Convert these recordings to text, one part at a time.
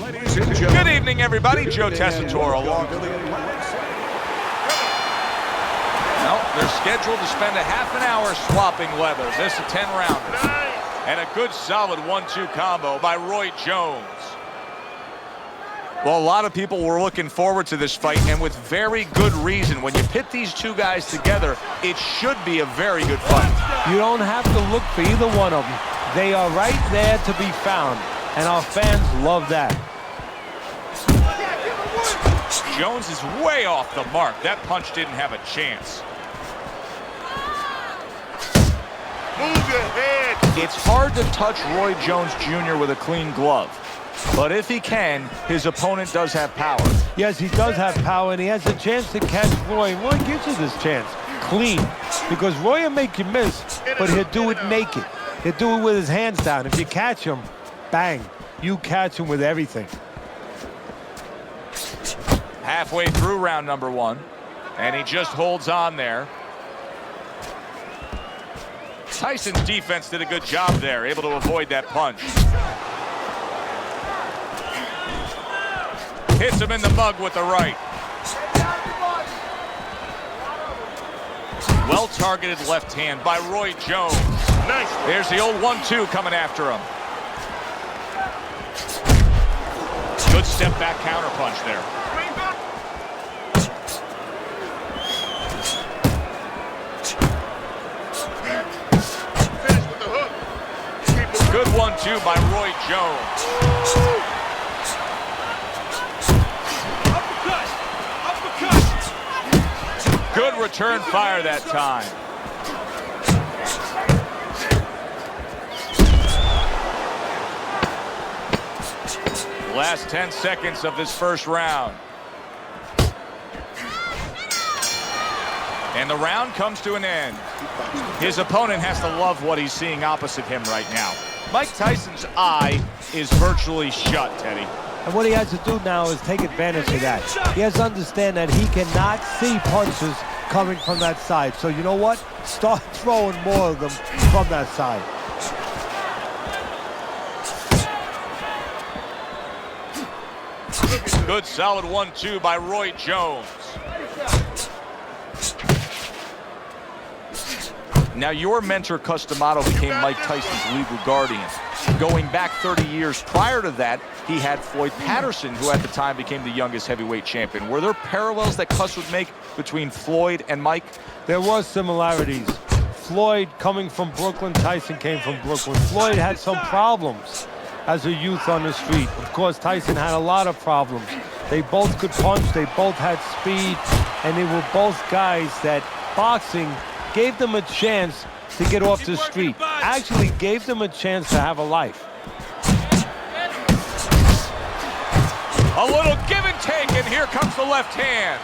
Good evening, everybody. Joe Tessitore along. Well, they're scheduled to spend a half an hour swapping leather. This a 10-rounder. And a good solid 1-2 combo by Roy Jones. Well, a lot of people were looking forward to this fight, and with very good reason. When you pit these two guys together, it should be a very good fight. You don't have to look for either one of them. They are right there to be found, and our fans love that. Jones is way off the mark. That punch didn't have a chance. Move your head. It's hard to touch Roy Jones Jr. with a clean glove. But if he can, his opponent does have power. Yes, he does have power, and he has a chance to catch Roy. Roy gives you this chance, clean, because Roy will make you miss, but he'll do it naked. He'll do it with his hands down. If you catch him, bang, you catch him with everything. Halfway through round number one, and he just holds on there. Tyson's defense did a good job there, able to avoid that punch. Hits him in the mug with the right. Well-targeted left hand by Roy Jones. Nice. There's the old 1-2 coming after him. Good step back counter punch there. Finish with the hook. Good 1-2 by Roy Jones. Good return fire that time. Last 10 seconds of this first round. And the round comes to an end. His opponent has to love what he's seeing opposite him right now. Mike Tyson's eye is virtually shut, Teddy. And what he has to do now is take advantage of that. He has to understand that he cannot see punches coming from that side. So you know what? Start throwing more of them from that side. Good solid 1-2 by Roy Jones. Now your mentor Customato became Mike Tyson's legal guardian. Going back 30 years prior to that, he had Floyd Patterson, who at the time became the youngest heavyweight champion. Were there parallels that Cuss would make between Floyd and Mike? There was similarities. Floyd coming from Brooklyn, Tyson came from Brooklyn. Floyd had some problems as a youth on the street. Of course, Tyson had a lot of problems. They both could punch, they both had speed, and they were both guys that boxing gave them a chance to get off the street. Actually gave them a chance to have a life. A little give and take, and here comes the left hand.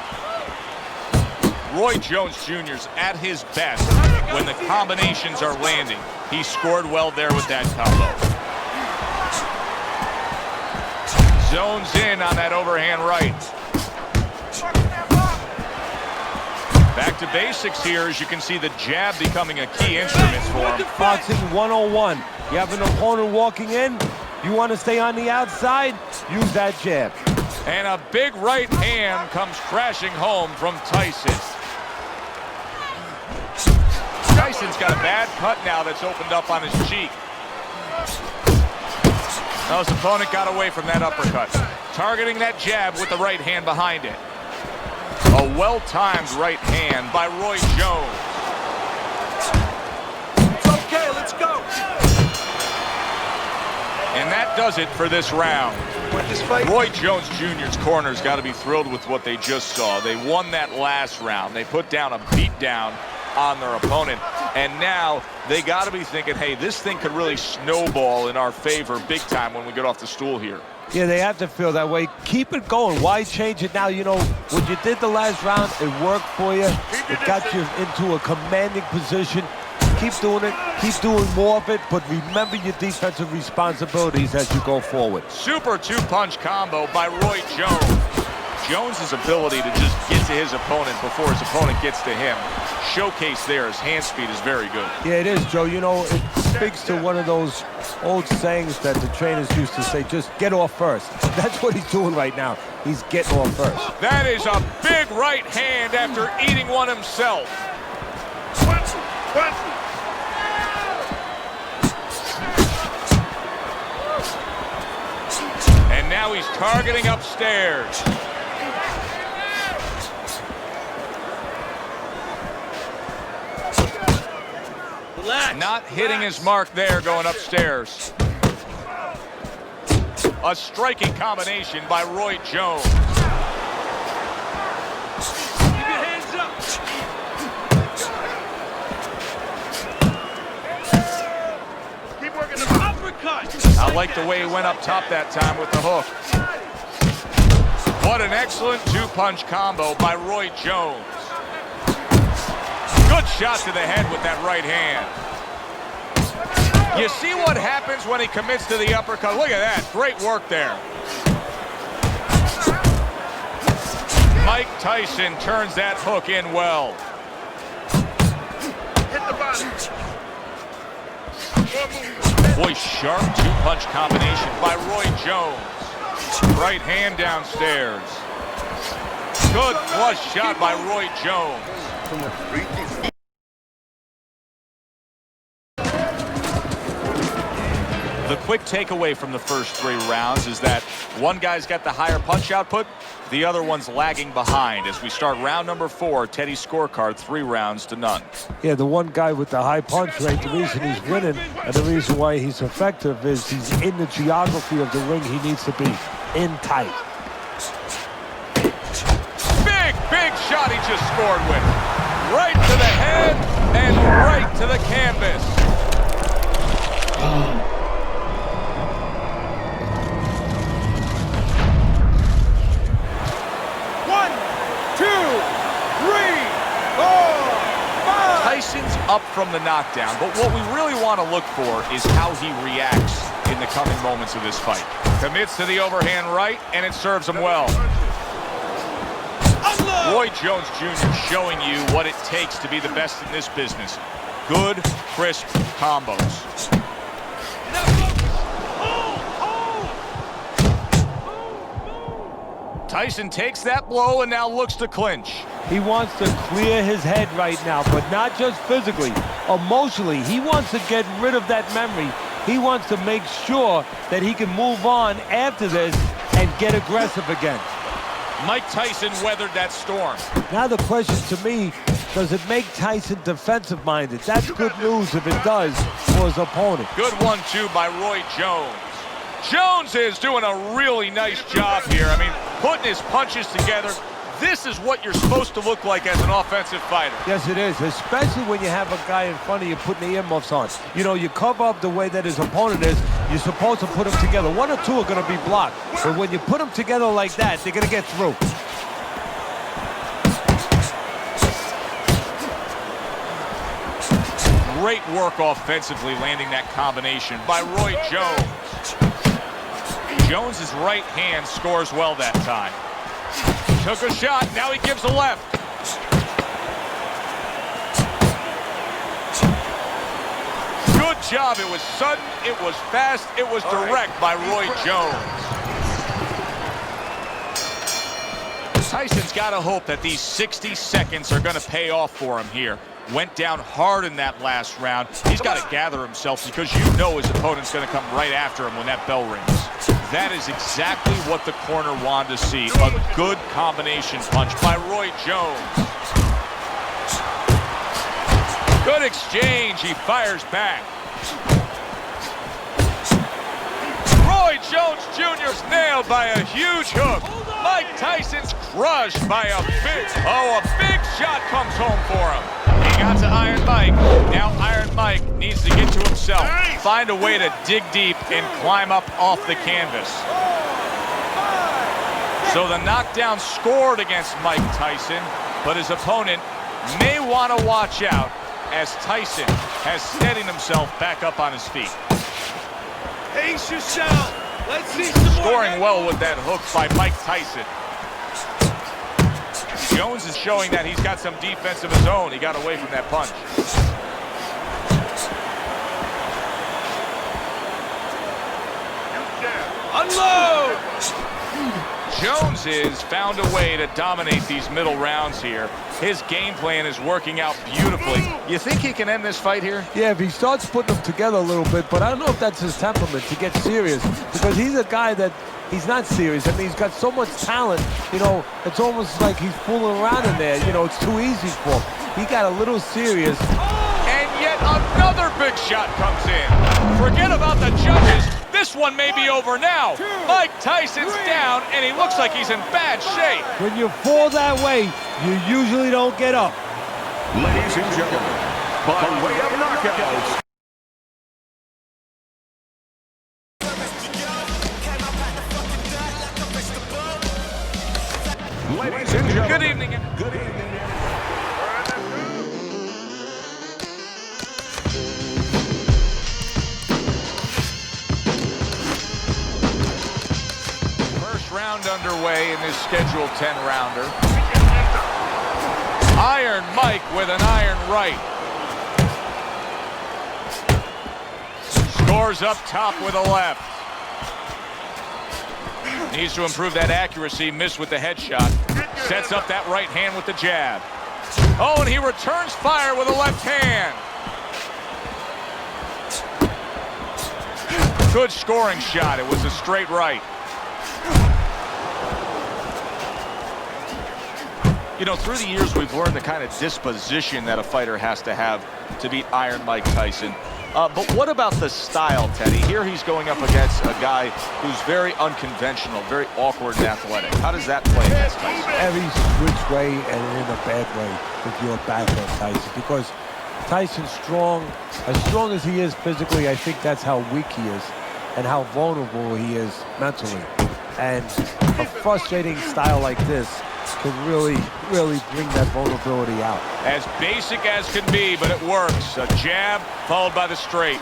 Roy Jones Jr.'s at his best when the combinations are landing. He scored well there with that combo. Zones in on that overhand right. Back to basics here, as you can see the jab becoming a key instrument for him. Boxing 101. You have an opponent walking in, you want to stay on the outside, use that jab. And a big right hand comes crashing home from Tyson. Tyson's got a bad cut now that's opened up on his cheek. Now his opponent got away from that uppercut. Targeting that jab with the right hand behind it. A well-timed right hand by Roy Jones. It's okay, let's go. And that does it for this round. Roy Jones Jr.'s corner's got to be thrilled with what they just saw. They won that last round. They put down a beatdown on their opponent. And now they got to be thinking, hey, this thing could really snowball in our favor big time when we get off the stool here. Yeah, they have to feel that way. Keep it going. Why change it now? You know, what you did the last round, it worked for you. It got you into a commanding position. Keep doing it. Keep doing more of it. But remember your defensive responsibilities as you go forward. Super two-punch combo by Roy Jones. Jones's ability to just get to his opponent before his opponent gets to him showcase there. His hand speed is very good. Yeah, it is, Joe. You know, it speaks to one of those old sayings that the trainers used to say, just get off first. That's what he's doing right now. He's getting off first. That is a big right hand after eating one himself. And now he's targeting upstairs. Not hitting his mark there, going upstairs. A striking combination by Roy Jones. Keep your hands up. Keep working the uppercut. I like the way he went up top that time with the hook. What an excellent two-punch combo by Roy Jones. Good shot to the head with that right hand. You see what happens when he commits to the uppercut? Look at that. Great work there. Mike Tyson turns that hook in well. Hit the bottom. Boy, sharp two-punch combination by Roy Jones. Right hand downstairs. Good flush shot by Roy Jones. The quick takeaway from the first 3 rounds is that one guy's got the higher punch output, the other one's lagging behind. As we start round number 4, Teddy's scorecard, 3 rounds to none. Yeah, the one guy with the high punch rate, the reason he's winning and the reason why he's effective is he's in the geography of the ring he needs to be, in tight. Big shot he just scored with. Right to the head and right to the canvas. 1, 2, 3, 4, 5. Tyson's up from the knockdown, but what we really want to look for is how he reacts in the coming moments of this fight. Commits to the overhand right, and it serves him well. Roy Jones Jr. showing you what it takes to be the best in this business. Good, crisp combos. Tyson takes that blow and now looks to clinch. He wants to clear his head right now, but not just physically, emotionally. He wants to get rid of that memory. He wants to make sure that he can move on after this and get aggressive again. Mike Tyson weathered that storm. Now the question to me, does it make Tyson defensive-minded? That's good news if it does for his opponent. Good 1-2 by Roy Jones. Jones is doing a really nice job here. I mean, putting his punches together. This is what you're supposed to look like as an offensive fighter. Yes, it is, especially when you have a guy in front of you putting the earmuffs on. You know, you cover up the way that his opponent is. You're supposed to put them together. 1 or 2 are going to be blocked. But when you put them together like that, they're going to get through. Great work offensively landing that combination by Roy Jones. Jones's right hand scores well that time. Took a shot, now he gives a left. Good job, it was sudden, it was fast, it was direct by Roy Jones. Tyson's got to hope that these 60 seconds are going to pay off for him here. Went down hard in that last round. He's got to gather himself because you know his opponent's going to come right after him when that bell rings. That is exactly what the corner wanted to see. A good combination punch by Roy Jones. Good exchange. He fires back. Roy Jones Jr.'s nailed by a huge hook. Mike Tyson's crushed by a big shot comes home for him. He got to Iron Mike. Now Iron Mike needs to get to himself. Find a way to dig deep and climb up off the canvas. So the knockdown scored against Mike Tyson, but his opponent may want to watch out as Tyson has steadied himself back up on his feet. Pace yourself. Let's see some more. Scoring well with that hook by Mike Tyson. Jones is showing that he's got some defense of his own. He got away from that punch. Unload! Jones has found a way to dominate these middle rounds here. His game plan is working out beautifully. You think he can end this fight here? Yeah, if he starts putting them together a little bit, but I don't know if that's his temperament to get serious, because he's a guy that he's not serious. I mean, he's got so much talent, you know, it's almost like he's fooling around in there. You know, it's too easy for him. He got a little serious. And yet another big shot comes in. Forget about the judges. This one may be over now. Mike Tyson's down, and he looks like he's in bad shape. When you fall that way, you usually don't get up. Ladies and gentlemen, by way of knockouts, ladies and gentlemen, Good evening. Good evening. Round underway in this scheduled 10-rounder. Iron Mike with an iron right. Scores up top with a left. Needs to improve that accuracy. Missed with the headshot. Sets up that right hand with the jab. Oh, and he returns fire with a left hand. Good scoring shot. It was a straight right. You know, through the years, we've learned the kind of disposition that a fighter has to have to beat Iron Mike Tyson. But what about the style, Teddy? Here he's going up against a guy who's very unconventional, very awkward and athletic. How does that play against Tyson? Every which way and in a bad way if you're back on Tyson. Because Tyson's strong. As strong as he is physically, I think that's how weak he is and how vulnerable he is mentally. And a frustrating style like this can really bring that vulnerability out. As basic as can be, but it works. A jab followed by the straight.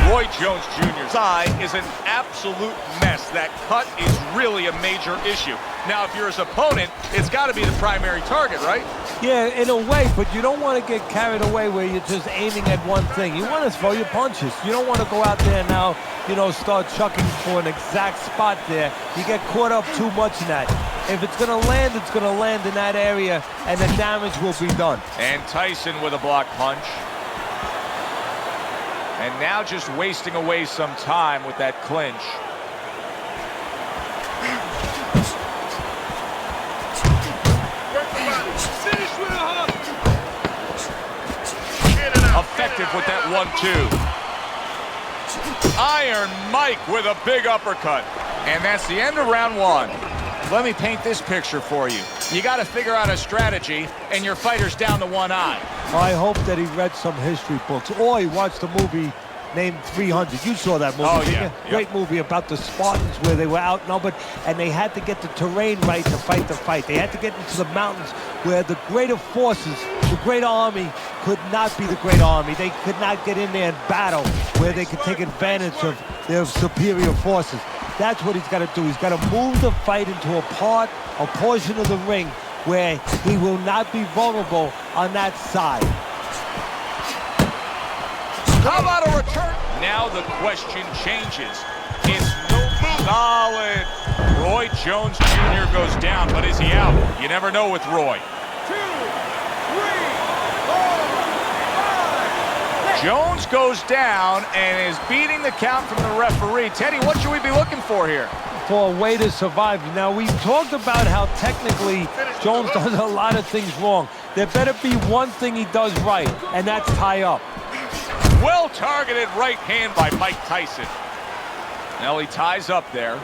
Roy Jones Jr.'s eye is an absolute mess. That cut is really a major issue. Now, if you're his opponent, it's got to be the primary target, right? Yeah, in a way, but you don't want to get carried away where you're just aiming at one thing. You want to throw your punches. You don't want to go out there now, you know, start chucking for an exact spot there. You get caught up too much in that. If it's going to land, it's going to land in that area, and the damage will be done. And Tyson with a block punch. And now just wasting away some time with that clinch. Effective with that 1-2. Iron Mike with a big uppercut. And that's the end of round one. Let me paint this picture for you. You got to figure out a strategy, and your fighter's down to one eye. I hope that he read some history books, or he watched a movie named 300. You saw that movie, didn't you? Yeah. Great movie about the Spartans where they were outnumbered, and they had to get the terrain right to fight the fight. They had to get into the mountains where the greater forces, the great army, could not be the great army. They could not get in there and battle where they could take advantage of their superior forces. That's what he's got to do. He's got to move the fight into a portion of the ring where he will not be vulnerable on that side. How about a return? Now the question changes. It's no solid. Roy Jones Jr. goes down, but is he out? You never know with Roy. 2, 3, 4, 5. Jones goes down and is beating the count from the referee. Teddy, what should we be looking for here? For a way to survive. Now, we've talked about how technically Jones does a lot of things wrong. There better be one thing he does right, and that's tie up. Well-targeted right hand by Mike Tyson. Now he ties up there.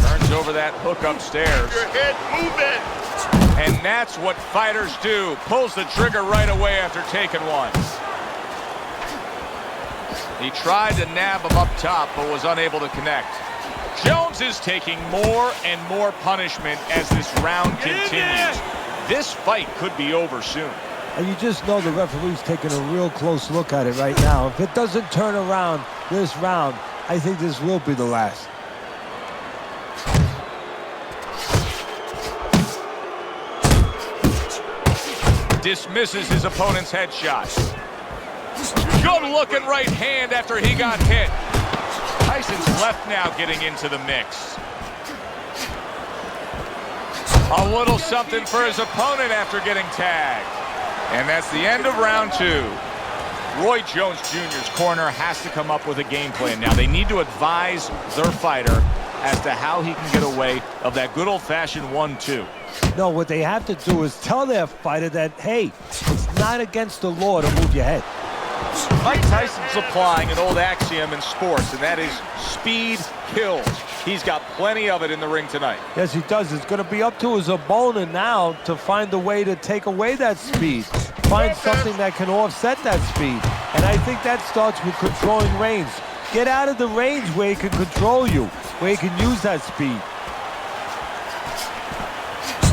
Turns over that hook upstairs. Your head moving. And that's what fighters do. Pulls the trigger right away after taking one. He tried to nab him up top, but was unable to connect. Jones is taking more and more punishment as this round continues. This fight could be over soon. And you just know the referee's taking a real close look at it right now. If it doesn't turn around this round, I think this will be the last. Dismisses his opponent's headshot. Good looking right hand after he got hit. Tyson's left now getting into the mix. A little something for his opponent after getting tagged. And that's the end of round 2. Roy Jones Jr.'s corner has to come up with a game plan now. They need to advise their fighter as to how he can get away of that good old-fashioned 1-2. No, what they have to do is tell their fighter that, hey, it's not against the law to move your head. Mike Tyson's applying an old axiom in sports, and that is speed kills. He's got plenty of it in the ring tonight. Yes, he does. It's going to be up to his opponent now to find a way to take away that speed. Find something that can offset that speed. And I think that starts with controlling range. Get out of the range where he can control you, where he can use that speed.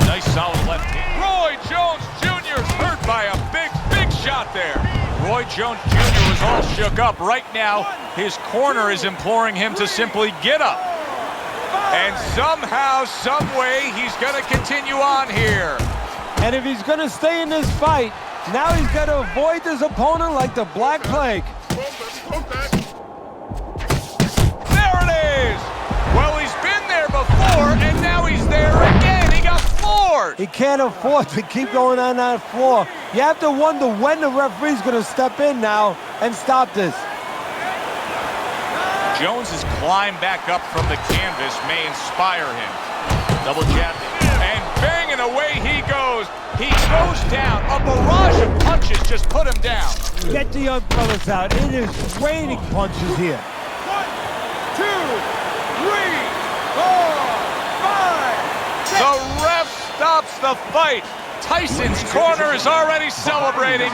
Nice solid left hand. Roy Jones Jr. is hurt by a big shot there. Roy Jones Jr. was all shook up. Right now, his corner is imploring him to simply get up. And somehow, some way, he's going to continue on here. And if he's going to stay in this fight, now he's got to avoid his opponent like the Black Plague. There it is! Well, he's been there before, and now he's there again. He got floored. He can't afford to keep going on that floor. You have to wonder when the referee's going to step in now and stop this. Jones's climb back up from the canvas may inspire him. Double jab, and bang, and away he goes. He goes down. A barrage of punches just put him down. Get the young brothers out. It is raining punches here. 1, 2, 3, 4, 5, 6. The ref stops the fight. Tyson's corner is already celebrating.